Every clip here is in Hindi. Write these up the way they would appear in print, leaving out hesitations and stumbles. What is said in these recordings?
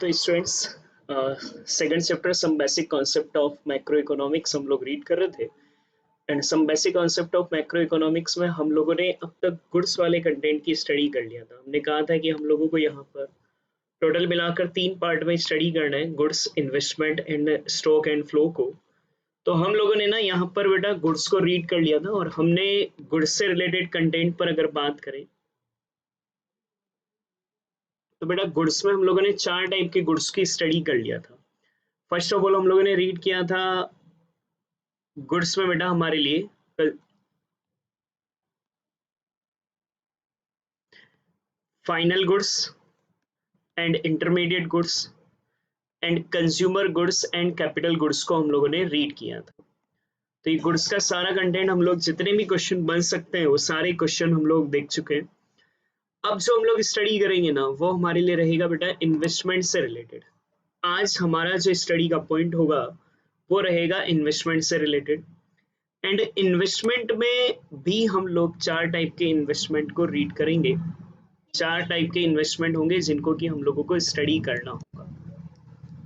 तो students second chapter some basic concept of macro economics हम लोग रीड कर रहे थे। And some basic concept of macro economics में हम लोगों ने अब तक गुड्स वाले कंटेंट की स्टडी कर लिया था। हमने कहा था कि हम लोगों को यहाँ पर टोटल मिलाकर 3 पार्ट में स्टडी करना है, goods, investment and stock and flow को। तो हम लोगों ने ना यहाँ पर बेटा गुड्स को रीड कर लिया था और हमने गुड्स से रिलेटेड कंटेंट पर अगर बात करें तो बेटा गुड्स में हम लोगों ने 4 टाइप के गुड्स की स्टडी कर लिया था। फर्स्ट ऑफ ऑल हम लोगों ने रीड किया था गुड्स में बेटा हमारे लिए final goods and intermediate goods and consumer goods and capital goods को हम लोगों ने रीड किया था। तो ये गुड्स का सारा कंटेंट हम लोग जितने भी क्वेश्चन बन सकते हैं वो सारे क्वेश्चन हम लोग देख चुके हैं। अब जो हम लोग स्टडी करेंगे ना वो हमारे लिए रहेगा बेटा इन्वेस्टमेंट से रिलेटेड। आज हमारा जो स्टडी का पॉइंट होगा वो रहेगा इन्वेस्टमेंट से रिलेटेड। एंड इन्वेस्टमेंट में भी हम लोग 4 टाइप के इन्वेस्टमेंट को रीड करेंगे। 4 टाइप के इन्वेस्टमेंट होंगे जिनको कि हम लोगों को स्टडी करना होगा।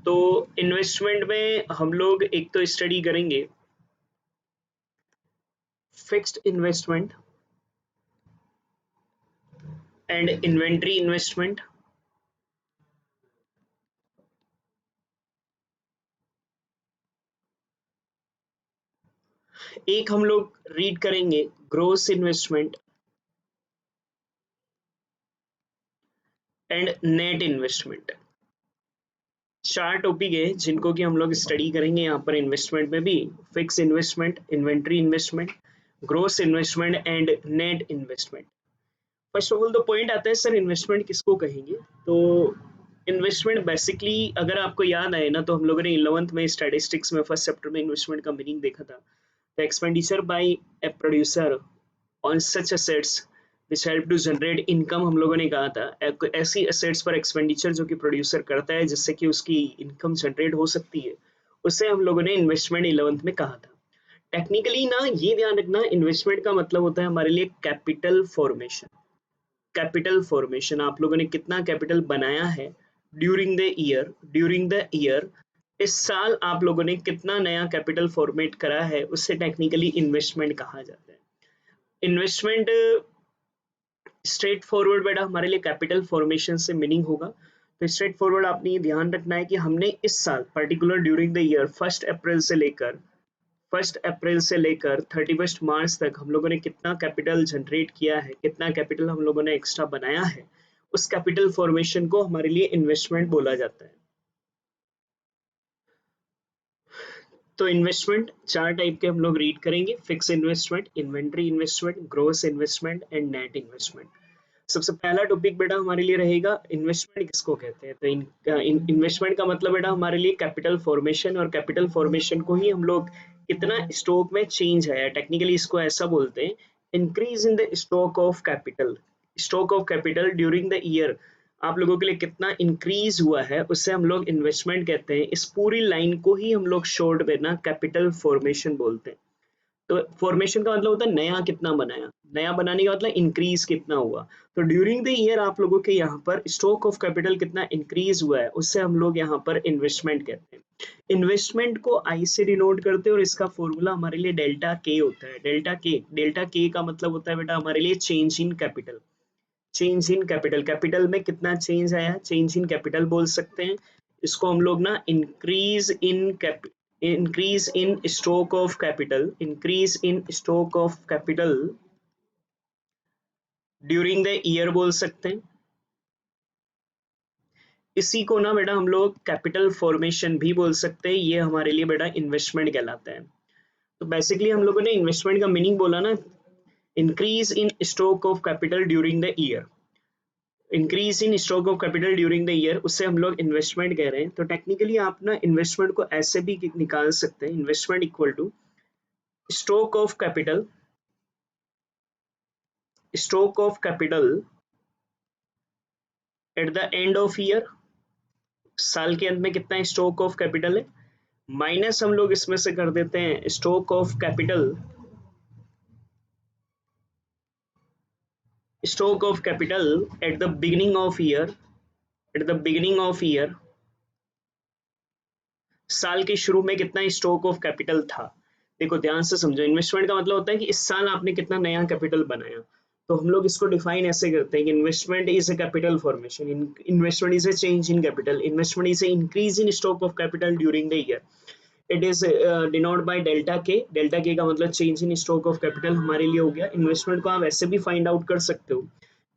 तो इन्वेस्टमेंट में हम लोग एक तो स्टडी करेंगे fixed investment and inventory investment. एक हम लोग रीड करेंगे gross investment and net investment. 4 topic है जिनको कि हम लोग स्टडी करेंगे यहाँ पर इन्वेस्टमेंट में भी। Fix investment, inventory investment, gross investment and net investment. First of all तो पॉइंट आता है सर इन्वेस्टमेंट किसको कहेंगे। तो इन्वेस्टमेंट बेसिकली अगर आपको याद आए ना तो हम लोगों ने 11th में स्टैटिस्टिक्स में फर्स्ट चैप्टर में इन्वेस्टमेंट का मीनिंग देखा था। The expenditure bye a producer on such assets which help to generate income। हम लोगों ने कहा था ऐसी एसेट्स पर एक्सपेंडिचर जो कि प्रोड्यूसर करता है जिससे कि उसकी इनकम जनरेट हो सकती है, उससे हम लोगों ने इन्वेस्टमेंट 11th में कहा था। टेक्निकली ना ये ध्यान रखना इन्वेस्टमेंट का मतलब होता है हमारे लिए कैपिटल फॉर्मेशन। कैपिटल फॉर्मेशन, आप लोगों ने कितना कैपिटल बनाया है ड्यूरिंग द ईयर, इस साल आप लोगों ने कितना नया कैपिटल फॉर्मेट करा है, उससे टेक्निकली इन्वेस्टमेंट कहा जाता है। इन्वेस्टमेंट स्ट्रेट फॉरवर्ड बेटा हमारे लिए कैपिटल फॉर्मेशन से मीनिंग होगा। तो स्ट्रेट फॉरवर्ड आपने ये ध्यान रखना है कि हमने इस साल पर्टिकुलर ड्यूरिंग द ईयर 1 अप्रैल से लेकर 31 मार्च तक हम लोगों ने कितना कैपिटल जनरेट किया है, कितना कैपिटल हम लोगों ने एक्स्ट्रा बनाया है, उस कैपिटल फॉर्मेशन को हमारे लिए इन्वेस्टमेंट बोला जाता है। तो इन्वेस्टमेंट 4 टाइप के हम लोग रीड करेंगे, fix investment, inventory investment, gross investment and net investment. सबसे पहला टॉपिक बेटा हमारे लिए रहेगा इन्वेस्टमेंट किसको कहते हैं। तो इन्वेस्टमेंट का मतलब बेटा हमारे लिए कैपिटल फॉर्मेशन, और कैपिटल फॉर्मेशन को ही हम लोग कितना स्टॉक में चेंज है, टेक्निकली इसको ऐसा बोलते हैं increase in the stock of capital. Stock of capital during the year आप लोगों के लिए कितना इंक्रीज हुआ है, उससे हम लोग इन्वेस्टमेंट कहते हैं। इस पूरी लाइन को ही हम लोग शॉर्ट में ना कैपिटल फॉर्मेशन बोलते हैं। तो फॉर्मेशन का मतलब होता है नया कितना बनाया, नया बनाने का मतलब इंक्रीज कितना हुआ। तो ड्यूरिंग द ईयर आप लोगों के यहाँ पर स्टॉक ऑफ कैपिटल कितना इंक्रीज हुआ है, उससे हम लोग यहाँ पर इन्वेस्टमेंट कहते हैं। इन्वेस्टमेंट को आई से डिनोट करते हैं और इसका फॉर्मूला हमारे लिए डेल्टा के होता है। डेल्टा के का मतलब होता है बेटा हमारे लिए change in capital. Change in capital, capital में कितना चेंज आया, चेंज इन कैपिटल बोल सकते हैं इसको हम लोग ना। Increase in stock of capital, increase in stock of capital during the year बोल सकते हैं। इसी को ना बेटा हम लोग कैपिटल फॉर्मेशन भी बोल सकते हैं। ये हमारे लिए बेटा इन्वेस्टमेंट कहलाता है। तो बेसिकली हम लोगों ने इन्वेस्टमेंट का मीनिंग बोला ना, increase in stock of capital during the year. Increase in stock of capital during the year, उससे हम लोग इन्वेस्टमेंट कह रहे हैं। तो टेक्निकली आप ना इन्वेस्टमेंट को ऐसे भी निकाल सकते हैं, investment equal to stock of capital, stock of capital at the end of year. साल के अंत में कितना स्टॉक ऑफ कैपिटल है, माइनस हम लोग इसमें से कर देते हैं stock of capital, stock of capital at the beginning of year, at the beginning of year साल के शुरू में कितना स्टॉक ऑफ कैपिटल था। देखो ध्यान से समझो, इन्वेस्टमेंट का मतलब होता है कि इस साल आपने कितना नया कैपिटल बनाया। तो हम लोग इसको डिफाइन ऐसे करते हैं कि investment is a capital formation, investment is a change in capital, investment is a increase in stock of capital during the year. It is denote by delta के। डेल्टा के का मतलब change in stock of capital हमारे लिए हो गया। इन्वेस्टमेंट को आप ऐसे भी फाइंड आउट कर सकते हो,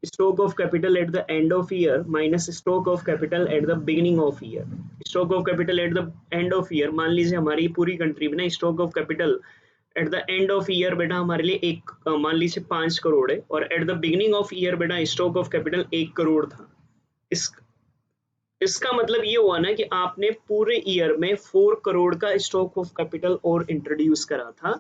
stock of capital at the end of year minus stock of capital at the beginning of year. Stock of capital at the end of year, मान लीजिए हमारी पूरी कंट्री में ना stock of capital at the end of year बेटा हमारे लिए एक मान लीजिए 5 करोड़ है, और eight the beginning of year बेटा स्टॉक ऑफ कैपिटल 1 करोड़ था। इस इसका मतलब ये हुआ ना कि आपने पूरे ईयर में 4 करोड़ का स्टॉक ऑफ कैपिटल और इंट्रोड्यूस करा था।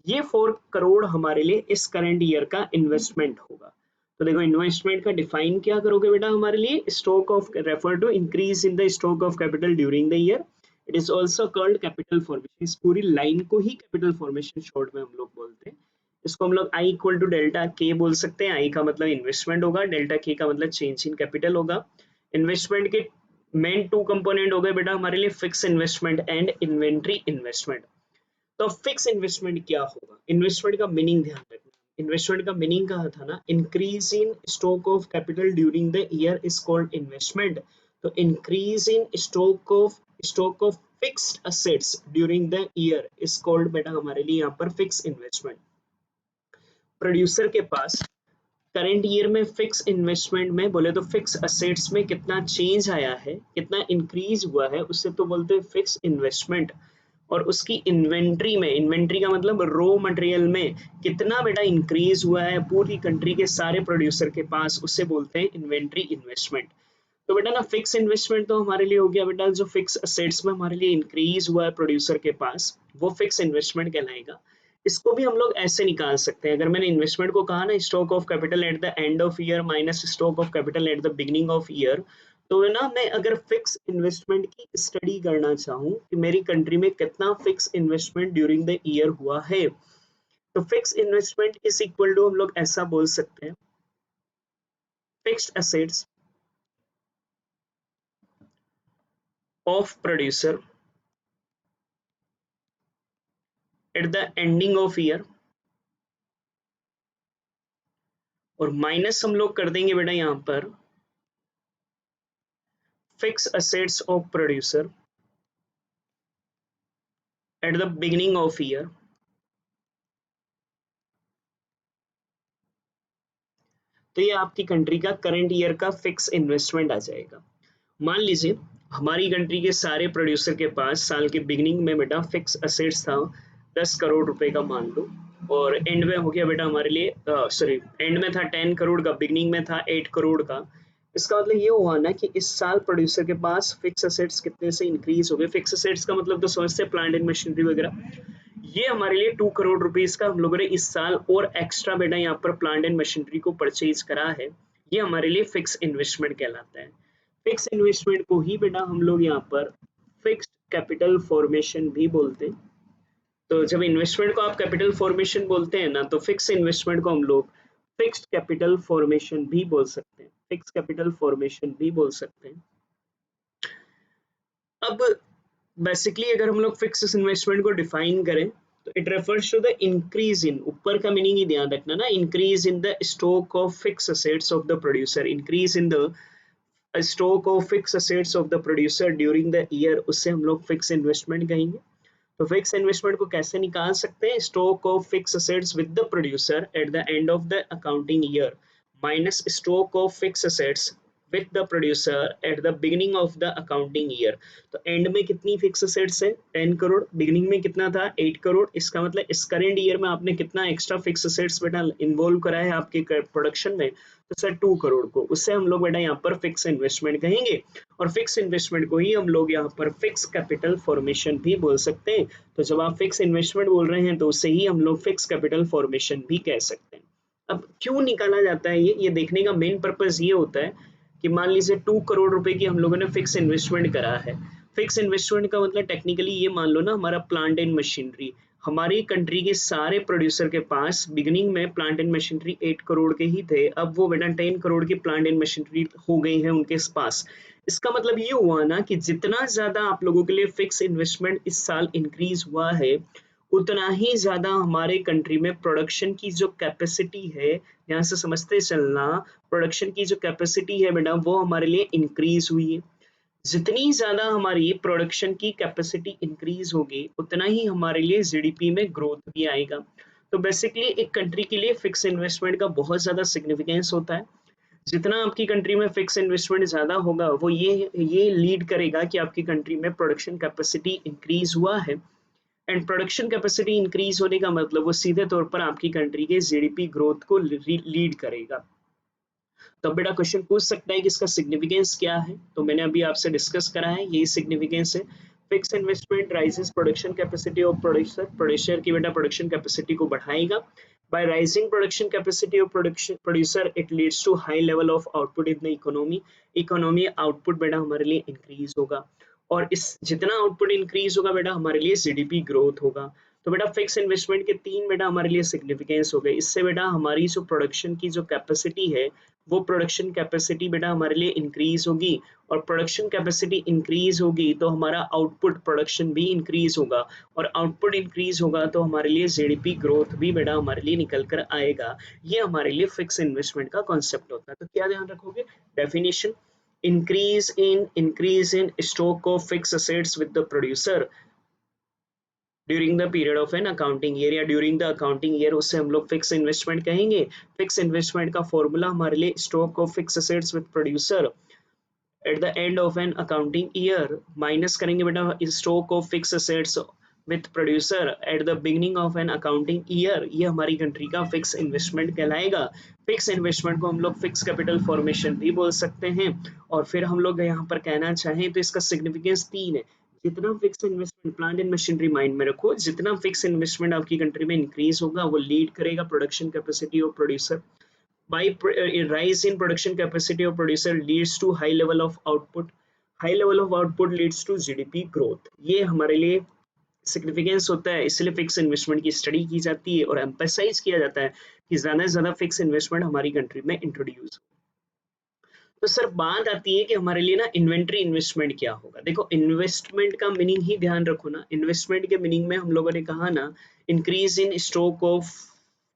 ये 4 करोड़ हमारे लिए इस करंट ईयर का इन्वेस्टमेंट होगा। तो देखो इन्वेस्टमेंट का डिफाइन क्या करोगे बेटा हमारे लिए, stock of refer to increase in the stock of capital during the year. It is also called capital formation. इस पूरी लाइन को ही कैपिटल फॉर्मेशन शॉर्ट में हम लोग बोलते हैं। इसको हम लोग आई इक्वल टू डेल्टा के बोल सकते हैं। आई का मतलब इन्वेस्टमेंट होगा, डेल्टा के का मतलब चेंज इन कैपिटल होगा। इन्वेस्टमेंट के मेन 2 कंपोनेंट हो गए बेटा हमारे लिए, fix investment and inventory investment. तो फिक्स इन्वेस्टमेंट क्या होगा, इन्वेस्टमेंट का मीनिंग ध्यान रखना। इन्वेस्टमेंट का मीनिंग कहा था ना, increase in stock of capital during the year is called investment. तो increase in stock of fixed assets during the year is called बेटा हमारे लिए यहाँ पर फिक्स इन्वेस्टमेंट। प्रोड्यूसर के पास करंट ईयर में फिक्स इन्वेस्टमेंट में बोले तो फिक्स असेट्स में कितना चेंज आया है, कितना इंक्रीज हुआ है, उससे तो बोलते हैं फिक्स इन्वेस्टमेंट। और उसकी इन्वेंट्री में, इन्वेंट्री का मतलब रॉ मटेरियल में कितना बेटा इंक्रीज हुआ है पूरी कंट्री के सारे प्रोड्यूसर के पास, उससे बोलते हैं इन्वेंट्री इन्वेस्टमेंट। तो बेटा ना फिक्स इन्वेस्टमेंट तो हमारे लिए हो गया बेटा, जो फिक्स असेट्स में हमारे लिए इंक्रीज हुआ है प्रोड्यूसर के पास, वो फिक्स इन्वेस्टमेंट कहलाएगा। इसको भी हम लोग ऐसे निकाल सकते हैं, अगर मैंने इन्वेस्टमेंट को कहा ना stock of capital at the end of year minus stock of capital at the beginning of year, तो ना मैं अगर फिक्स इन्वेस्टमेंट की स्टडी करना चाहूँ कि मेरी कंट्री में कितना fix investment during the year हुआ है, तो fix investment is equal to हम लोग ऐसा बोल सकते हैं, fixed assets of producer at the ending of year, और माइनस हम लोग कर देंगे बेटा यहां पर fix assets of producer at the beginning of year. तो ये आपकी कंट्री का करंट ईयर का फिक्स इन्वेस्टमेंट आ जाएगा। मान लीजिए हमारी कंट्री के सारे प्रोड्यूसर के पास साल के बिगिनिंग में बेटा फिक्स असेट्स था 10 करोड़ रुपए का मान लो, और एंड में हो गया बेटा हमारे लिए सॉरी एंड में था 10 करोड़ का, बिगिनिंग में था 8 करोड़ का। इसका मतलब ये हुआ ना कि इस साल प्रोड्यूसर के पास फिक्स असेट्स कितने से इंक्रीज हो गए। फिक्स असेट्स का मतलब तो समझते हैं प्लांट एंड मशीनरी वगैरह। ये हमारे लिए 2 करोड़ रुपीज का हम लोगों ने इस साल और एक्स्ट्रा बेटा यहाँ पर प्लांट एंड मशीनरी को परचेज करा है। ये हमारे लिए फिक्स इन्वेस्टमेंट कहलाता है। फिक्स इन्वेस्टमेंट को ही बेटा हम लोग यहाँ पर फिक्स्ड कैपिटल फॉर्मेशन भी बोलते हैं। तो जब इन्वेस्टमेंट को आप कैपिटल फॉर्मेशन बोलते हैं ना, तो फिक्स इन्वेस्टमेंट को हम लोग फिक्स्ड कैपिटल फॉर्मेशन भी बोल सकते हैं, फिक्स कैपिटल फॉर्मेशन भी बोल सकते हैं। अब बेसिकली अगर हम लोग फिक्स इन्वेस्टमेंट को डिफाइन करें तो it refers to the increase in, ऊपर का मीनिंग ही ध्यान रखना ना, increase in the stock of fix assets of the producer, increase in the stock of fix assets of the producer during the year, उससे हम लोग फिक्स इन्वेस्टमेंट कहेंगे। तो फिक्स इन्वेस्टमेंट को कैसे निकाल सकते हैं, stock of fix assets with the producer at the end of the accounting year minus stock of fix assets with the producer at the beginning of the accounting year. तो एंड में कितनी फिक्स असेट्स है 10 करोड़, बिगिनिंग में कितना था 8 करोड़। इसका मतलब इस करेंट ईयर में आपने कितना एक्स्ट्रा फिक्स असेट्स बेटा इन्वॉल्व करा है आपके प्रोडक्शन में, तो सर 2 करोड़ को, उससे हम लोग बेटा यहाँ पर फिक्स इन्वेस्टमेंट कहेंगे। और फिक्स इन्वेस्टमेंट को ही हम लोग यहाँ पर फिक्स कैपिटल फॉर्मेशन भी बोल सकते हैं। तो जब आप फिक्स इन्वेस्टमेंट बोल रहे हैं तो उससे ही हम लोग फिक्स कैपिटल फॉर्मेशन भी कह सकते हैं। अब क्यों निकाला जाता है ये देखने का मेन पर्पस ये होता है कि मान लीजिए 2 करोड़ रुपए की हम लोगों ने फिक्स इन्वेस्टमेंट करा है। फिक्स इन्वेस्टमेंट का मतलब टेक्निकली ये मान लो ना, हमारा प्लांट एंड मशीनरी, हमारी कंट्री के सारे प्रोड्यूसर के पास बिगिनिंग में प्लांट एंड मशीनरी 8 करोड़ के ही थे, अब वो बेटा 10 करोड़ की प्लांट एंड मशीनरी हो गई है उनके पास। इसका मतलब ये हुआ ना कि जितना ज्यादा आप लोगों के लिए फिक्स इन्वेस्टमेंट इस साल इंक्रीज हुआ है, उतना ही ज्यादा हमारे कंट्री में प्रोडक्शन की जो कैपेसिटी है, यहाँ से समझते चलना, प्रोडक्शन की जो कैपेसिटी है बेटा वो हमारे लिए इंक्रीज हुई है। जितनी ज्यादा हमारी प्रोडक्शन की कैपेसिटी इंक्रीज होगी, उतना ही हमारे लिए जीडीपी में ग्रोथ भी आएगा। तो बेसिकली एक कंट्री के लिए फिक्स इन्वेस्टमेंट का बहुत ज्यादा सिग्निफिकेंस होता है। जितना आपकी कंट्री में फिक्स इन्वेस्टमेंट ज्यादा होगा, वो ये लीड करेगा कि आपकी कंट्री में प्रोडक्शन कैपेसिटी इंक्रीज हुआ है। एंड प्रोडक्शन कैपेसिटी इंक्रीज होने का मतलब वो सीधे तौर पर आपकी कंट्री के जीडीपी ग्रोथ को लीड करेगा। तो बेटा क्वेश्चन पूछ सकता है कि इसका सिग्निफिकेंस क्या है, तो मैंने अभी आपसे डिस्कस करा है, यही सिग्निफिकेंस है। Fix investment raises production capacity of producer, producer की बेटा प्रोडक्शन कैपेसिटी को बढ़ाएगा। By rising production capacity of production producer it leads to high level of output in the economy. Economy output बेटा हमारे लिए इंक्रीज होगा, और इस जितना आउटपुट इंक्रीज होगा बेटा हमारे लिए जीडीपी ग्रोथ होगा। तो बेटा फिक्स इन्वेस्टमेंट के तीन बेटा हमारे लिए सिग्निफिकेंस हो गए। इससे बेटा हमारी जो प्रोडक्शन की जो कैपेसिटी है, वो प्रोडक्शन कैपेसिटी बेटा हमारे लिए इंक्रीज होगी, और प्रोडक्शन कैपेसिटी इंक्रीज होगी तो हमारा आउटपुट प्रोडक्शन भी इंक्रीज होगा, और आउटपुट इंक्रीज होगा तो हमारे लिए जीडीपी ग्रोथ भी बेटा हमारे लिए निकल कर आएगा। ये हमारे लिए फिक्स इन्वेस्टमेंट का कॉन्सेप्ट होता है। तो क्या ध्यान रखोगे? Definition, increase in stock of fixed assets with the producer during the period of N accounting year, या ड्यूरिंग द अकाउंटिंग ईयर, उससे हम लोग फिक्स इन्वेस्टमेंट कहेंगे। फिक्स इन्वेस्टमेंट का फॉर्मूला हमारे लिए stock of fix assets with producer at the end of N accounting year, minus करेंगे बेटा stock of fix assets with producer at the beginning of N accounting year. ये हमारी कंट्री का फिक्स इन्वेस्टमेंट कहलाएगा। फिक्स इन्वेस्टमेंट को हम लोग फिक्स कैपिटल फॉर्मेशन भी बोल सकते हैं। और फिर हम लोग यहाँ पर कहना चाहें तो इसका सिग्निफिकेंस तीन है। जितना fix investment, plant and machinery mind में रखो, जितना फिक्स इन्वेस्टमेंट आपकी कंट्री में इंक्रीज होगा वो लीड करेगा production capacity of producer. by rise in production capacity of producer leads to high level of output, high level of output leads to GDP growth। ये हमारे लिए सिग्निफिकेंस होता है, इसलिए फिक्स इन्वेस्टमेंट की स्टडी की जाती है और एम्फेसाइज किया जाता है कि ज्यादा से ज्यादा फिक्स इन्वेस्टमेंट हमारी कंट्री में इंट्रोड्यूस। तो सर बात आती है कि हमारे लिए ना इन्वेंट्री इन्वेस्टमेंट क्या होगा। देखो इन्वेस्टमेंट का मीनिंग ही ध्यान रखो ना। इन्वेस्टमेंट के मीनिंग में हम लोगों ने कहा ना, increase in stock of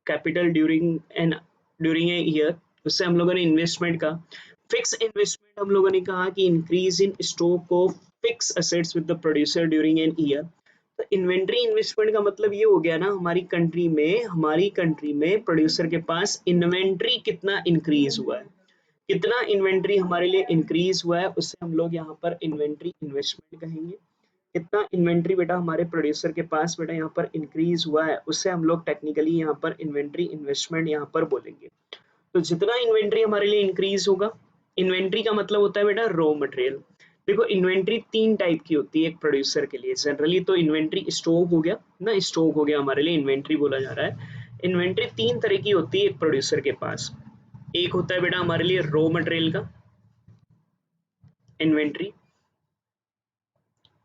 capital during a year, उससे हम लोगों ने इन्वेस्टमेंट का। फिक्स इन्वेस्टमेंट हम लोगों ने कहा कि increase in stock of fix assets with the producer during an year. तो इन्वेंट्री इन्वेस्टमेंट का मतलब ये हो गया ना, हमारी कंट्री में प्रोड्यूसर के पास इन्वेंट्री कितना इंक्रीज हुआ है, कितना इन्वेंट्री हमारे लिए इंक्रीज हुआ है, उससे हम लोग यहाँ पर इन्वेंट्री इन्वेस्टमेंट कहेंगे। कितना इन्वेंट्री बेटा हमारे प्रोड्यूसर के पास बेटा यहाँ पर इंक्रीज हुआ है, उससे हम लोग टेक्निकली यहाँ पर इन्वेंट्री इन्वेस्टमेंट यहाँ पर बोलेंगे। तो जितना इन्वेंट्री हमारे लिए इंक्रीज होगा, इन्वेंट्री का मतलब होता है बेटा रॉ मटेरियल। देखो इन्वेंट्री तीन टाइप की होती है एक प्रोड्यूसर के लिए। जनरली तो इन्वेंट्री स्टॉक हो गया ना, स्टॉक हो गया हमारे लिए इन्वेंट्री बोला जा रहा है। इन्वेंट्री तीन तरह की होती है एक प्रोड्यूसर के पास। एक होता है बेटा हमारे लिए रॉ मटेरियल का इन्वेंट्री,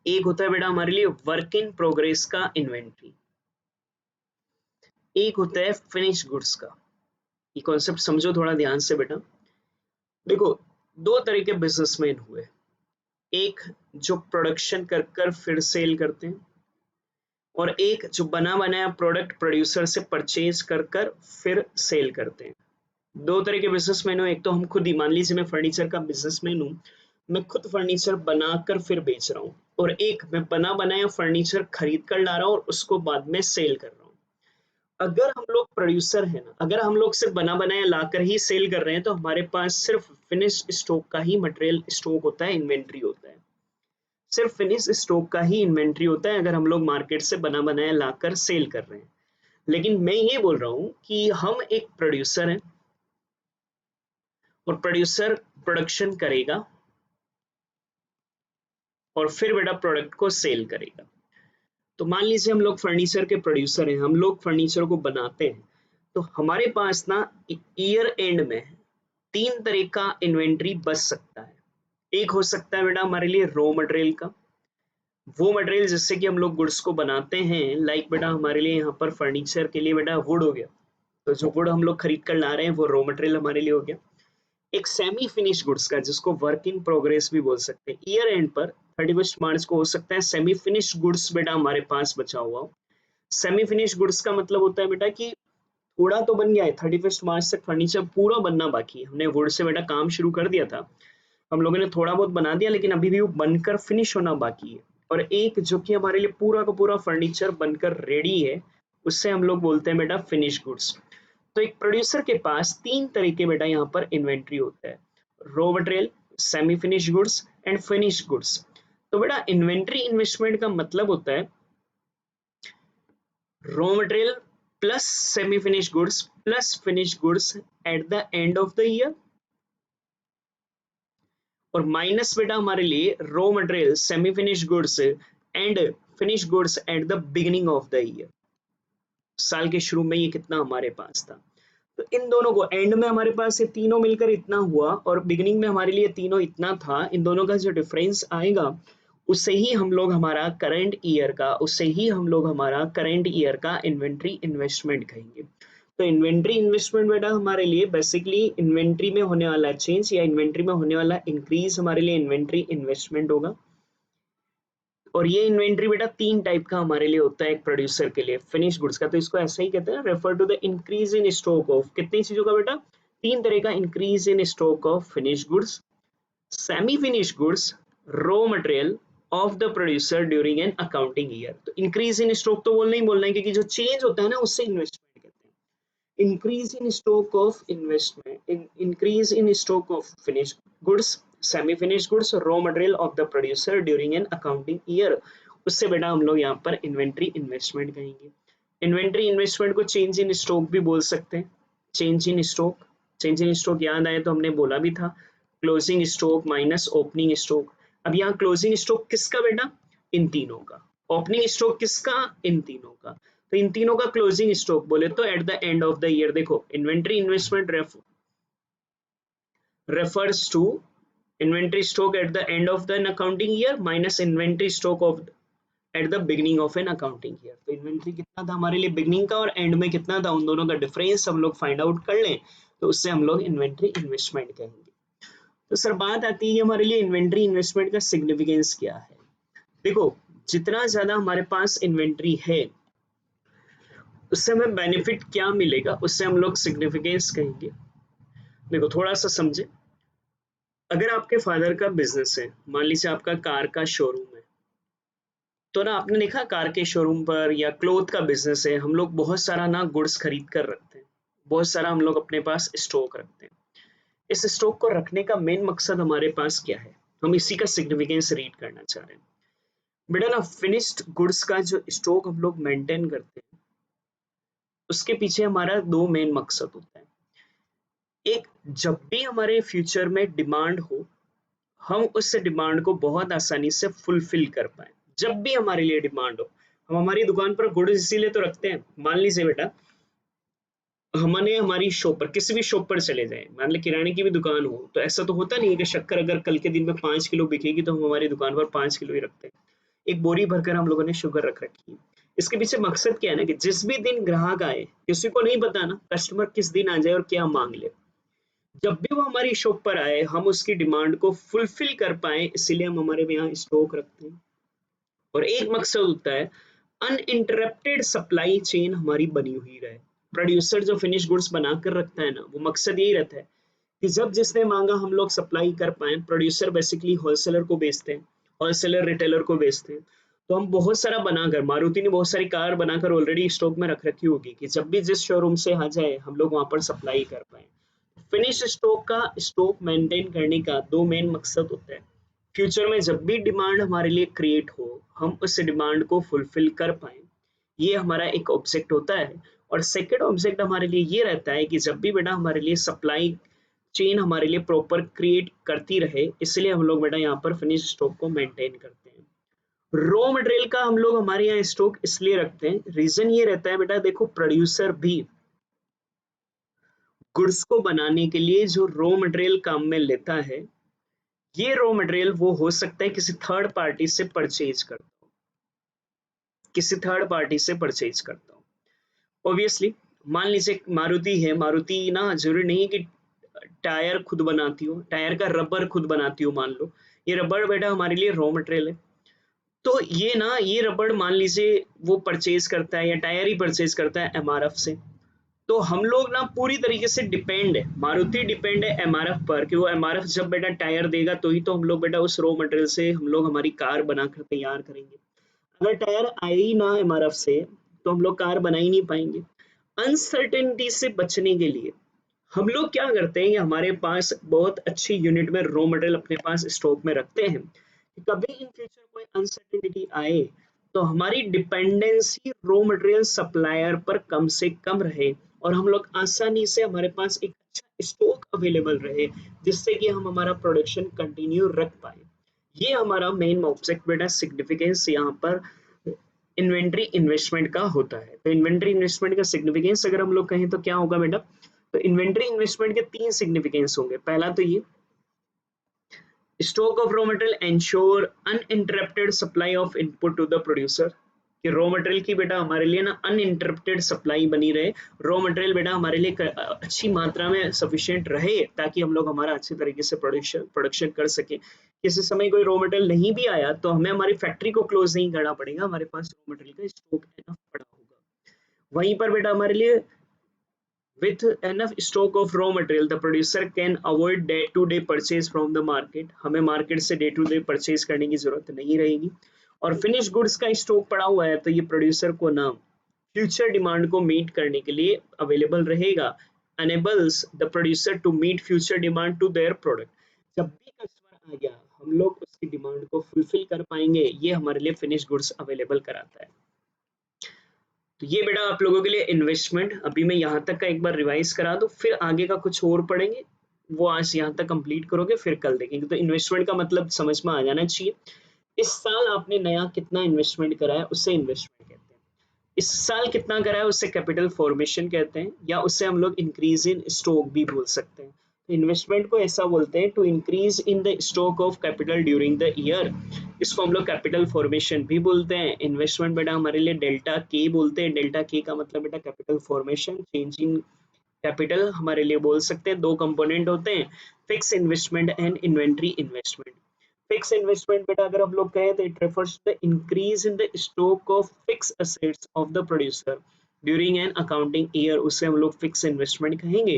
एक होता है बेटा हमारे लिए वर्क इन प्रोग्रेस का इन्वेंट्री, एक होता है फिनिश गुड्स का। ये कॉन्सेप्ट समझो थोड़ा ध्यान से बेटा। देखो दो तरह के बिजनेसमैन हुए, एक जो प्रोडक्शन कर कर फिर सेल करते हैं, और एक जो बना बनाया प्रोडक्ट प्रोड्यूसर से परचेज कर कर फिर सेल करते हैं। दो तरह के बिजनेसमैन हो। एक तो हम खुद ही, मान लीजिए मैं फर्नीचर का बिजनेसमैन हूँ, मैं खुद फर्नीचर बनाकर फिर बेच रहा हूँ, और एक मैं बना बनाया फर्नीचर खरीद कर ला रहा हूँ और उसको बाद में सेल कर रहा हूँ। अगर हम लोग प्रोड्यूसर हैं ना, अगर हम लोग सिर्फ बना बनाया लाकर ही सेल कर रहे हैं, तो हमारे पास सिर्फ फिनिश स्टॉक का ही मटेरियल स्टॉक होता है, इन्वेंट्री होता है। सिर्फ फिनिश स्टॉक का ही इन्वेंट्री होता है अगर हम लोग मार्केट से बना बनाया लाकर सेल कर रहे हैं। लेकिन मैं ये बोल रहा हूँ कि हम एक प्रोड्यूसर हैं, और प्रोड्यूसर प्रोडक्शन करेगा और फिर बेटा प्रोडक्ट को सेल करेगा। तो मान लीजिए हम लोग फर्नीचर के प्रोड्यूसर हैं, हम लोग फर्नीचर को बनाते हैं, तो हमारे पास ना ईयर एंड में तीन तरह का इन्वेंट्री बच सकता है। एक हो सकता है बेटा हमारे लिए रॉ मटेरियल का, वो मटेरियल जिससे कि हम लोग गुड्स को बनाते हैं। लाइक बेटा हमारे लिए यहाँ पर फर्नीचर के लिए बेटा वुड हो गया, तो जो वुड हम लोग खरीद कर ला रहे हैं वो रॉ मटेरियल हमारे लिए हो गया। एक सेमी फिनिश गुड्स का, जिसको वर्क इन प्रोग्रेस भी बोल सकते हैं, ईयर एंड पर 31 मार्च को हो सकता है सेमी फिनिश गुड्स बेटा हमारे पास बचा हुआ हो। सेमी फिनिश गुड्स का मतलब होता है बेटा कि थोड़ा तो बन गया है, 31 मार्च तक फर्नीचर पूरा बनना बाकी है। हमने वुड से बेटा काम शुरू कर दिया था, हम लोगों ने थोड़ा बहुत बना दिया, लेकिन अभी भी वो बनकर फिनिश होना बाकी है। और एक जो कि हमारे लिए पूरा का पूरा फर्नीचर बनकर रेडी है, उससे हम लोग बोलते हैं बेटा फिनिश गुड्स। तो एक प्रोड्यूसर के पास तीन तरीके बेटा यहाँ पर इन्वेंट्री होता है, raw material, semi finish goods and finish goods. तो बेटा इन्वेंट्री इन्वेस्टमेंट का मतलब होता है raw material plus semi finish goods plus finish goods at the end of the year, और माइनस बेटा हमारे लिए raw material, semi finish goods and finish goods at the beginning of the year. साल के शुरू में ये कितना हमारे पास था, तो इन दोनों को एंड में हमारे पास ये तीनों मिलकर इतना हुआ, और बिगिनिंग में हमारे लिए तीनों इतना था। इन दोनों का जो डिफरेंस आएगा उससे ही हम लोग हमारा करंट ईयर का इन्वेंट्री इन्वेस्टमेंट कहेंगे। तो इन्वेंट्री इन्वेस्टमेंट बेटा हमारे लिए बेसिकली इन्वेंट्री में होने वाला चेंज या इन्वेंट्री में होने वाला इंक्रीज हमारे लिए इन्वेंट्री इन्वेस्टमेंट होगा। और ये इन्वेंट्री बेटा तीन टाइप का हमारे लिए होता है एक प्रोड्यूसर के लिए फिनिश गुड्स का, तो इसको ऐसा ही कहते हैं, refer to the increase in stock of, कितनी चीजों का बेटा, तीन तरह का increase in stock of finish goods, semi finish goods, raw material of the producer during an accounting year. तो इंक्रीज इन स्टॉक तो बोलना ही बोलना है, क्योंकि जो चेंज होता है ना उससे इन्वेस्टमेंट कहते हैं। Increase in stock of investment, increase in stock of finish goods, semi finish goods, raw material of the producer during an accounting year, उससे बेटा हम लोग यहाँ पर इन्वेंट्री इन्वेस्टमेंट कहेंगे। इन्वेंट्री इन्वेस्टमेंट को चेंज इन स्टॉक भी बोल सकते हैं। चेंज इन स्टॉक याद आए तो हमने बोला भी था, closing stock minus opening stock. अब यहाँ क्लोजिंग स्टॉक किसका बेटा, इन तीनों का। ओपनिंग स्टॉक किसका, इन तीनों का। तो इन तीनों का क्लोजिंग स्टॉक बोले तो at the end of the year, देखो inventory investment refers to inventory stock at the end of the accounting year minus inventory stock of at the beginning of an accounting year। तो इन्वेंट्री कितना था हमारे लिए बिगनिंग का और एंड में कितना था, उन दोनों का डिफरेंस हम लोग फाइंड आउट कर लें तो उससे हम लोग इन्वेंट्री इन्वेस्टमेंट कहेंगे। तो सर बात आती है हमारे लिए इन्वेंट्री इन्वेस्टमेंट का सिग्निफिकेंस क्या है। देखो जितना ज्यादा हमारे पास इन्वेंट्री है उससे हमें बेनिफिट क्या मिलेगा, उससे हम लोग सिग्निफिकेंस कहेंगे। देखो थोड़ा सा समझे, अगर आपके फादर का बिजनेस है, मान लीजिए आपका कार का शोरूम है, तो ना आपने देखा कार के शोरूम पर या क्लोथ का बिजनेस है, हम लोग बहुत सारा ना गुड्स खरीद कर रखते हैं, बहुत सारा हम लोग अपने पास स्टॉक रखते हैं। इस स्टॉक को रखने का मेन मकसद हमारे पास क्या है, हम इसी का सिग्निफिकेंस रीड करना चाह रहे हैं। बेटा ना फिनिश्ड गुड्स का जो स्टॉक हम लोग मेंटेन करते हैं उसके पीछे हमारा दो मेन मकसद होता है। एक, जब भी हमारे फ्यूचर में डिमांड हो हम उस डिमांड को बहुत आसानी से फुलफिल कर पाए। जब भी हमारे लिए डिमांड हो, हम हमारी दुकान पर गुड्स इसीलिए तो रखते हैं। मान लीजिए बेटा हमने हमारी शॉप पर, किसी भी शॉप पर चले जाए, मान ली किराने की भी दुकान हो, तो ऐसा तो होता नहीं है कि शक्कर अगर कल के दिन में 5 किलो बिकेगी तो हम हमारी दुकान पर 5 किलो ही रखते हैं। एक बोरी भरकर हम लोगों ने शुगर रख रखी है। इसके पीछे मकसद क्या है ना, कि जिस भी दिन ग्राहक आए, किसी को नहीं पता ना कस्टमर किस दिन आ जाए और क्या मांग ले, जब भी वो हमारी शॉप पर आए हम उसकी डिमांड को फुलफिल कर पाए, इसीलिए हम हमारे यहाँ स्टॉक रखते हैं। और एक मकसद होता है अनइंटरप्टेड सप्लाई चेन हमारी बनी हुई रहे। प्रोड्यूसर जो फिनिश गुड्स बनाकर रखता है ना, वो मकसद यही रहता है कि जब जिसने मांगा हम लोग सप्लाई कर पाए। प्रोड्यूसर बेसिकली होलसेलर को बेचते हैं, होलसेलर रिटेलर को बेचते हैं। तो हम बहुत सारा बनाकर, मारुति ने बहुत सारी कार बनाकर ऑलरेडी स्टॉक में रख रखी होगी कि जब भी जिस शोरूम से आ जाए हम लोग वहां पर सप्लाई कर पाए। फिनिश स्टॉक का स्टॉक मेंटेन करने का दो मेन मकसद होता है, फ्यूचर में जब भी डिमांड हमारे लिए क्रिएट हो हम उस डिमांड को फुलफिल कर पाए, ये हमारा एक ऑब्जेक्ट होता है। और सेकंड ऑब्जेक्ट हमारे लिए ये रहता है कि जब भी बेटा हमारे लिए सप्लाई चेन हमारे लिए प्रॉपर क्रिएट करती रहे, इसलिए हम लोग बेटा यहाँ पर फिनिश स्टॉक को मेंटेन करते हैं। रॉ मटेरियल का हम लोग हमारे यहाँ स्टॉक इसलिए रखते हैं, रीजन ये रहता है बेटा, देखो प्रोड्यूसर भी गुड्स को बनाने के लिए जो रॉ मटेरियल काम में लेता है, ये रॉ मटेरियल वो हो सकता है किसी थर्ड पार्टी से परचेज करता हो, किसी थर्ड पार्टी से परचेज करता हो। ऑब्वियसली मान लीजिए मारुति है, मारुति ना जरूरी नहीं है कि टायर खुद बनाती हो, टायर का रबर खुद बनाती हो, मान लो ये रबर बेटा हमारे लिए रॉ मटेरियल है। तो ये ना, ये रबर मान लीजिए वो परचेज करता है या टायर ही परचेज करता है एमआरएफ से। तो हम लोग ना पूरी तरीके से डिपेंड है, मारुति डिपेंड है एमआरएफ पर, कि वो एमआरएफ जब बेटा टायर देगा तो ही तो हम लोग बेटा उस रॉ मटेरियल से हम लोग हमारी कार बनाकर तैयार करेंगे। अगर टायर आए ही ना एमआरएफ से तो हम लोग कार बना ही नहीं पाएंगे। अनसर्टेनिटी से बचने के लिए हम लोग क्या करते हैं, हमारे पास बहुत अच्छी यूनिट में रॉ मटेरियल अपने पास स्टॉक में रखते हैं कि कभी इन फ्यूचर कोई अनसर्टेनिटी आए तो हमारी डिपेंडेंसी रॉ मटेरियल सप्लायर पर कम से कम रहे और हम लोग आसानी से हमारे पास एक अच्छा स्टॉक अवेलेबल रहे, जिससे कि हम हमारा प्रोडक्शन कंटिन्यू रख पाए। ये हमारा मेन ऑब्जेक्ट बेटा सिग्निफिकेंस यहाँ पर इन्वेंट्री इन्वेस्टमेंट का होता है। तो इन्वेंट्री इन्वेस्टमेंट का सिग्निफिकेंस अगर हम लोग कहें तो क्या होगा बेटा, तो इन्वेंट्री इन्वेस्टमेंट के 3 सिग्निफिकेंस होंगे। पहला तो ये stock of raw material ensure uninterrupted supply of input to the producer, कि रॉ मटेरियल की बेटा हमारे लिए ना अनइंटरप्टेड सप्लाई बनी रहे, रॉ मटेरियल बेटा हमारे लिए अच्छी मात्रा में सफिशिएंट रहे ताकि हम लोग हमारा अच्छी तरीके से प्रोडक्शन कर सके। किसी समय कोई रॉ मटेरियल नहीं भी आया तो हमें हमारी फैक्ट्री को क्लोज नहीं करना पड़ेगा, हमारे पास रॉ मटेरियल का स्टॉक इनफ पड़ा होगा। वहीं पर बेटा हमारे लिए with enough stock of raw material, the producer can avoid day-to-day purchase from the market. हमें मार्केट से डे टू डे परचेज करने की जरूरत नहीं रहेगी। और फिनिश गुड्स का स्टॉक पड़ा हुआ है तो ये प्रोड्यूसर को ना फ्यूचर डिमांड को मीट करने के लिए अवेलेबल रहेगा। enables the producer to meet future demand to their product. जब भी कस्टमर आ गया हम लोग उसकी डिमांड को फुलफिल कर पाएंगे, ये हमारे लिए फिनिश गुड्स अवेलेबल कराता है। तो ये बेटा आप लोगों के लिए इन्वेस्टमेंट, अभी मैं यहाँ तक का एक बार रिवाइज करा दूं, फिर आगे का कुछ और पढ़ेंगे, वो आज यहाँ तक कंप्लीट करोगे फिर कल देखेंगे। तो इन्वेस्टमेंट का मतलब समझ में आ जाना चाहिए। इस साल आपने नया कितना इन्वेस्टमेंट करा है उससे इन्वेस्टमेंट कहते हैं। इस साल कितना करा है उससे कैपिटल फॉर्मेशन कहते हैं, या उससे हम लोग इंक्रीज इन स्टॉक भी बोल सकते हैं। इन्वेस्टमेंट को ऐसा बोलते हैं to increase in the stock of capital during the year, इसको हम लोग कैपिटल फॉर्मेशन भी बोलते हैं। इन्वेस्टमेंट बेटा हमारे लिए डेल्टा के बोलते हैं, डेल्टा के का मतलब बेटा capital formation, change in capital हमारे लिए बोल सकते हैं। दो कंपोनेंट होते हैं, fix investment and inventory investment. Fix investment बेटा अगर हम लोग कहें तो it refers to the increase in the stock of fix assets of the producer during an accounting year, उससे हम लोग फिक्स इन्वेस्टमेंट कहेंगे।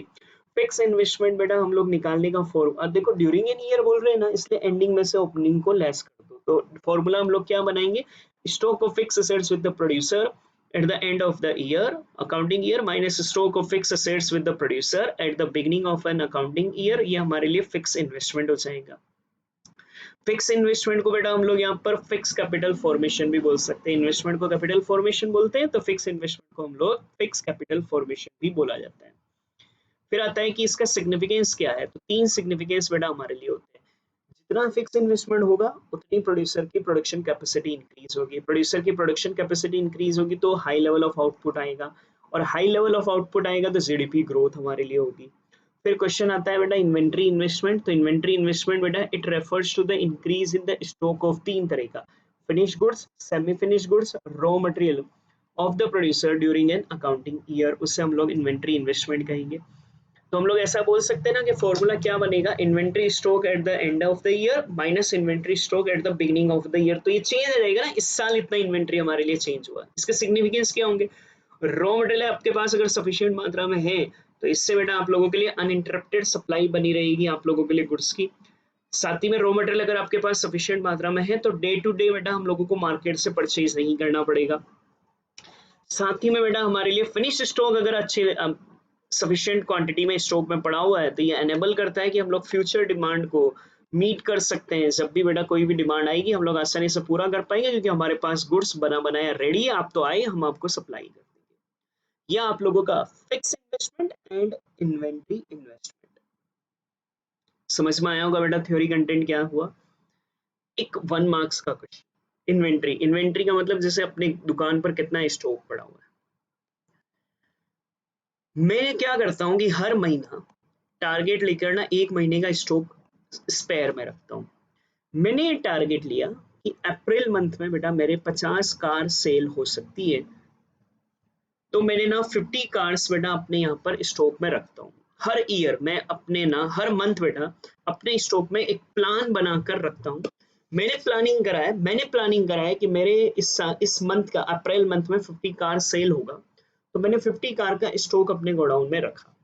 फिक्स इन्वेस्टमेंट बेटा हम लोग निकालने का फॉर्मूला देखो, ड्यूरिंग एन ईयर बोल रहे हैं ना, इसलिए एंडिंग में से ओपनिंग को लेस कर दो। तो फॉर्मूला हम लोग क्या बनाएंगे, stock of fix assets with the producer at the end of the year accounting year minus stock of fixed assets with the producer at the beginning of an accounting year, ये हमारे लिए फिक्स इन्वेस्टमेंट हो जाएगा। फिक्स इन्वेस्टमेंट को बेटा हम लोग यहाँ पर फिक्स कैपिटल फॉर्मेशन भी बोल सकते हैं। इन्वेस्टमेंट को कैपिटल फॉर्मेशन बोलते हैं तो फिक्स इन्वेस्टमेंट को हम लोग फिक्स कैपिटल फॉर्मेशन भी बोला जाता है। फिर आता है कि इसका सिग्निफिकेंस क्या है, तो 3 सिग्निफिकेंस बेटा हमारे लिए होते हैं। जितना फिक्स इन्वेस्टमेंट होगा उतनी प्रोड्यूसर की प्रोडक्शन कैपेसिटी इंक्रीज होगी, प्रोड्यूसर की प्रोडक्शन कैपेसिटी इंक्रीज होगी तो हाई लेवल ऑफ आउटपुट आएगा, और हाई लेवल ऑफ आउटपुट आएगा तो जीडीपी ग्रोथ हमारे लिए होगी। फिर क्वेश्चन आता है बेटा इन्वेंट्री इन्वेस्टमेंट, तो इन्वेंट्री इन्वेस्टमेंट बेटा it refers to the increase in the stock of 3 तरह का, finish goods, semi finish goods, raw material of the producer during an accounting year, उससे हम लोग इन्वेंट्री इन्वेस्टमेंट कहेंगे। तो हम लोग ऐसा बोल सकते हैं ना कि फॉर्मूला क्या बनेगा, inventory stock at the end of the year minus inventory stock at the beginning of the year. तो ये चेंज हो जाएगा ना, इस साल इतना इन्वेंट्री हमारे लिए चेंज हुआ। इसके सिग्निफिकेंस क्या होंगे, रॉ मटेरियल आपके पास अगर सफिशिएंट मात्रा में है तो इससे बेटा आप लोगों के लिए अनइंटरप्टेड सप्लाई बनी रहेगी आप लोगों के लिए गुड्स की। साथ ही में रॉ मटेरियल अगर आपके पास सफिशिएंट मात्रा में है तो डे टू डे बेटा हम लोगों को मार्केट से परचेज नहीं करना पड़ेगा। साथ ही में बेटा हमारे लिए फिनिश स्टॉक अगर अच्छे सफिशिएंट क्वांटिटी में स्टॉक में पड़ा हुआ है तो ये एनेबल करता है कि हम लोग फ्यूचर डिमांड को मीट कर सकते हैं। जब भी बेटा कोई भी डिमांड आएगी हम लोग आसानी से पूरा कर पाएंगे, क्योंकि हमारे पास गुड्स बना बनाया रेडी है, आप तो आए हम आपको सप्लाई कर देंगे। यह आप लोगों का fix investment and inventory investment समझ में आया होगा बेटा। थ्योरी कंटेंट क्या हुआ, एक 1 मार्क्स का क्वेश्चन। इन्वेंट्री, इन्वेंट्री का मतलब जैसे अपने दुकान पर कितना स्टॉक पड़ा हुआ है। मैं क्या करता हूँ कि हर महीना टारगेट लेकर ना 1 महीने का स्टॉक स्पेयर में रखता हूँ। मैंने टारगेट लिया कि अप्रैल मंथ में बेटा मेरे 50 कार सेल हो सकती है, तो मैंने ना 50 कार्स बेटा अपने यहाँ पर स्टॉक में रखता हूँ। हर ईयर मैं अपने ना हर मंथ बेटा अपने स्टॉक में एक प्लान बनाकर रखता हूँ। मैंने प्लानिंग करा है कि मेरे इस मंथ का अप्रैल मंथ में 50 कार सेल होगा, तो मैंने 50 कार का स्टॉक अपने गोडाउन में रखा।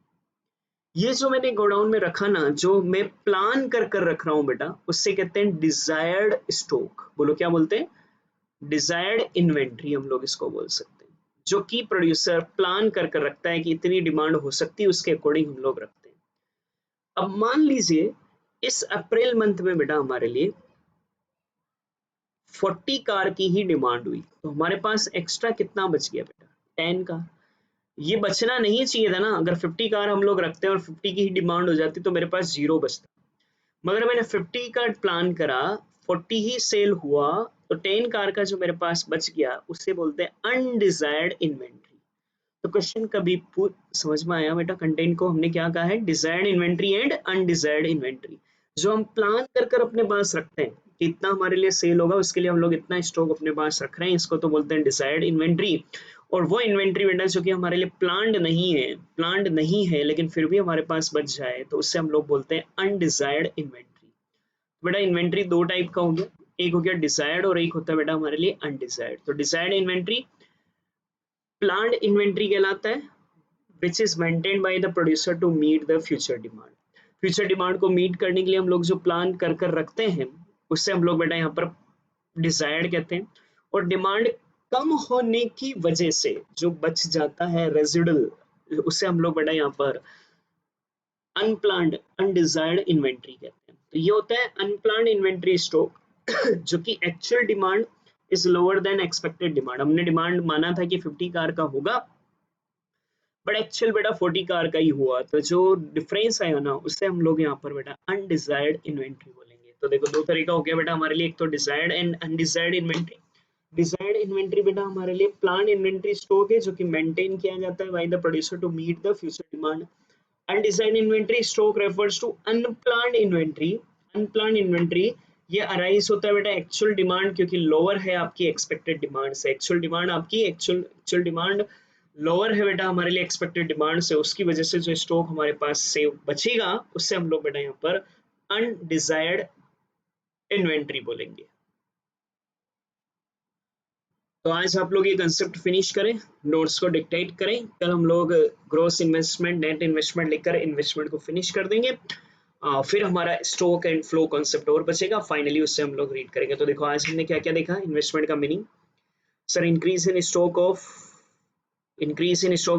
ये जो मैंने गोडाउन में रखा ना, जो मैं प्लान कर कर रख रहा हूँ बेटा, उससे कहते हैं डिजायर्ड स्टॉक। बोलो क्या बोलते हैं? डिजायर्ड इन्वेंट्री हम लोग इसको बोल सकते हैं, जो कि प्रोड्यूसर प्लान कर कर रखता है कि इतनी डिमांड हो सकती है, उसके अकॉर्डिंग हम लोग रखते हैं। अब मान लीजिए इस अप्रैल मंथ में बेटा हमारे लिए 40 कार की ही डिमांड हुई, तो हमारे पास एक्स्ट्रा कितना बच गया बेटा? 10 कार। ये बचना नहीं चाहिए था ना, अगर 50 कार हम लोग रखते हैं और 50 की ही डिमांड हो जाती तो मेरे पास जीरो बचता। मगर मैंने 50 का प्लान करा, 40 ही सेल हुआ, तो 10 कार का जो मेरे पास बच गया उससे बोलते हैं अनडिजायर्ड इन्वेंट्री। तो क्वेश्चन कभी समझ में आया बेटा? कंटेंट को हमने क्या कहा है? Desired inventory and undesired inventory. जो हम प्लान कर कर अपने पास रखते हैं कि इतना हमारे लिए सेल होगा, उसके लिए हम लोग इतना स्टॉक अपने पास रख रहे हैं, इसको तो बोलते हैं डिजायर्ड इन्वेंट्री। और वो इन्वेंट्री बेटा जो कि हमारे लिए प्लान्ड नहीं है लेकिन फिर भी हमारे पास बच जाए, तो उससे हम लोग बोलते हैं अनडिजायर्ड इन्वेंट्री। बेटा इन्वेंट्री दो टाइप का हो गया, एक हो गया डिजायर्ड और एक होता है बेटा हमारे लिए अनडिजायर्ड। तो डिजायर्ड इन्वेंट्री प्लान्ड इन्वेंट्री कहलाता है, which is maintained by the producer to meet the future demand। Future demand को मीट करने के लिए हम लोग जो प्लान कर कर रखते हैं, उससे हम लोग बेटा यहाँ पर डिजायर्ड कहते हैं। और डिमांड कम होने की वजह से जो बच जाता है रेजिडुअल, उससे हम लोग बेटा यहाँ पर अनप्लान्ड अनडिजायर्ड इन्वेंट्री कहते हैं। तो ये होता है अनप्लान्ड इन्वेंट्री स्टॉक जो कि actual demand is lower than expected demand. हमने डिमांड माना था कि 50 कार का होगा, बट एक्चुअल बेटा 40 कार का ही हुआ, तो जो डिफरेंस आया ना, उससे हम लोग यहाँ पर बेटा अनडिजायर्ड इन्वेंट्री बोलेंगे। तो देखो दो तरीका हो गया बेटा हमारे लिए, एक तो desired and undesired inventory. Desired inventory बेटा हमारे लिए प्लान इन्वेंट्री स्टॉक है जो कि मेंटेन किया जाता है by the producer to meet the future demand. Undesired inventory stock refers to unplanned inventory. Unplanned inventory ये अराइज होता है बेटा एक्चुअल डिमांड क्योंकि लोअर है आपकी एक्सपेक्टेड डिमांड से। एक्चुअल डिमांड लोअर है बेटा हमारे लिए एक्सपेक्टेड डिमांड से, उसकी वजह से जो स्टॉक हमारे पास से बचेगा उससे हम लोग बेटा यहाँ पर अनडिजायर्ड इन्वेंट्री बोलेंगे। तो आज आप लोग ये कंसेप्ट फिनिश करें, नोट्स को डिक्टेट करें, कल हम लोग ग्रोस इन्वेस्टमेंट नेट इन्वेस्टमेंट लेकर इन्वेस्टमेंट को फिनिश कर देंगे। फिर हमारा स्टॉक एंड फ्लो कॉन्सेप्ट और बचेगा, फाइनली उससे हम लोग रीड करेंगे। तो देखो आज हमने क्या क्या देखा इन्वेस्टमेंट का meaning. Sir increase in stock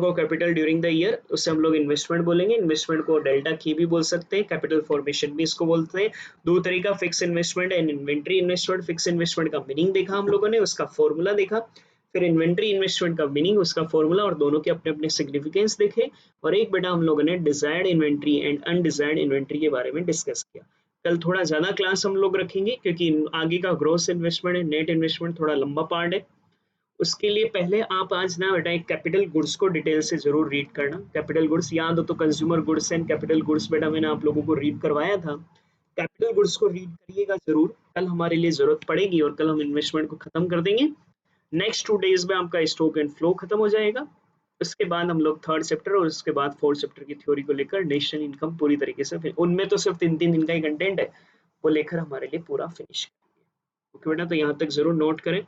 of capital during the year, उससे हम लोग इन्वेस्टमेंट बोलेंगे। इन्वेस्टमेंट को डेल्टा की भी बोल सकते हैं, कैपिटल फॉर्मेशन भी इसको बोलते हैं। दो तरीका, fix investment and inventory investment. Fix investment का मीनिंग देखा हम लोगों ने, उसका फॉर्मूला देखा, फिर इन्वेंट्री इन्वेस्टमेंट का मीनिंग, उसका फॉर्मूला, और दोनों के अपने अपने सिग्निफिकेंस देखे। और एक बेटा हम लोगों ने desired inventory and undesired inventory के बारे में डिस्कस किया। कल थोड़ा ज्यादा क्लास हम लोग रखेंगे क्योंकि आगे का gross investment and net investment थोड़ा लंबा पार्ट है। उसके लिए पहले आप आज ना बेटा एक कैपिटल गुड्स को डिटेल से जरूर रीड करना। कैपिटल गुड्स याद हो तो consumer goods and capital goods बेटा मैंने आप लोगों को रीड करवाया था। कैपिटल गुड्स को रीड करिएगा जरूर, कल हमारे लिए जरूरत पड़ेगी और कल हम इन्वेस्टमेंट को खत्म कर देंगे। नेक्स्ट 2 डेज में आपका स्टॉक एंड फ्लो खत्म हो जाएगा। उसके बाद हम लोग थर्ड चैप्टर और उसके बाद फोर्थ चैप्टर की थ्योरी को लेकर नेशनल इनकम पूरी तरीके से, उनमें तो सिर्फ 3 दिन का ही कंटेंट है, वो लेकर हमारे लिए पूरा फिनिश करेंगे। ओके बेटा, तो यहाँ तक जरूर नोट करें।